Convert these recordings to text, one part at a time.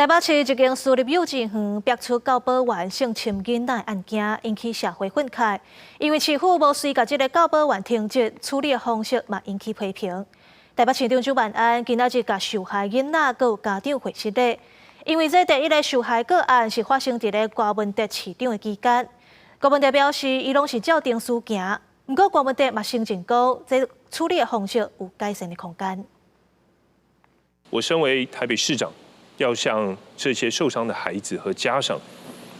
台北市一间私立幼稚园爆出教保员性侵囡仔案件，引起社会愤慨。因为市府无遂甲这个教保员停职，处理的方式嘛引起批评。台北市长周万安今仔日甲受害囡仔佮家长会失礼，因为这第一个受害个案是发生伫咧郭文德市长的期间。郭文德表示，伊拢是照定事行，不过郭文德嘛声称讲，这处理的方式有改善的空间。我身为台北市长，要向这些受伤的孩子和家长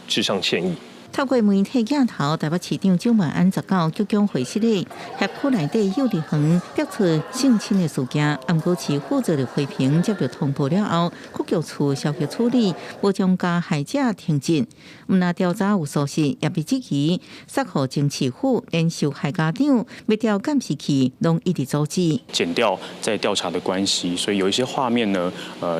致上歉意。透过媒体镜头，台北市长周万安19鞠躬回失礼，辖区内底幼儿园爆出性侵的事件，不过市负责的批评接到通报了后，国局处消极处理，无将加害者停职。毋但调查有疏失，也被质疑杀害前市府，连受害家长要调监视器，拢一直阻止。检调在调查的关系，所以有一些画面呢，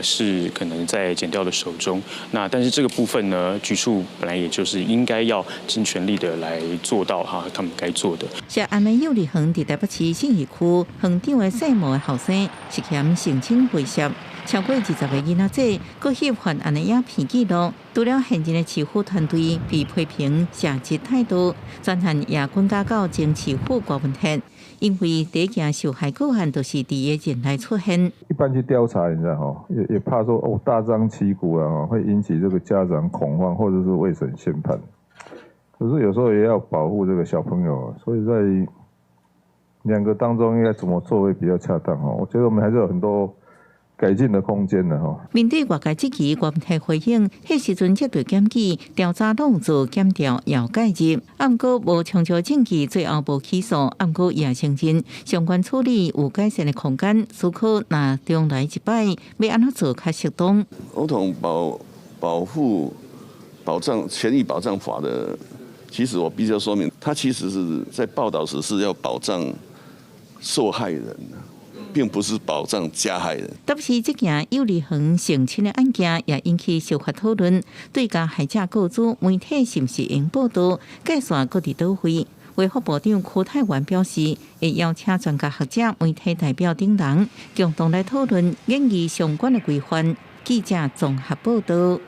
是可能在检调的手中。那但是这个部分呢，局处本来也就是应该要尽全力的来做到他们该做的。涉案的幼儿园伫台北市信义区园长的姓毛的后生，涉嫌性侵猥亵，超过20个囡仔仔，搁翕犯案的影片记录。除了现今的市府团队被批评下级态度，专案也滚加到前市府郭文德，因为第一件受害个案都是伫个前来出现。一般去调查，你知道哈，也怕说大张旗鼓啊，会引起这个家长恐慌，或者是未审先判。可是有时候也要保护这个小朋友，所以在两个当中应该怎么做会比较恰当哈？我觉得我们还是有很多改进的空间的哈。面对外界质疑，郭文德回应，迄时阵接到检举，调查拢做检调，也有介入，不过无充足证据，最后无起诉，不过也承认相关处理有改善的空间，思考若将来一摆要安怎做较适当。儿童保障权益保障法的。其实我必须要说明，他其实是在报道时是要保障受害人，并不是保障加害人。特别是这件幼儿园性侵的案件，也引起小法讨论。对加害者告知媒体是不是应报道，计算各地倒位。卫福部长柯泰源表示，会邀请专家学者、媒体代表等人共同来讨论，研议相关的规范。记者综合报道。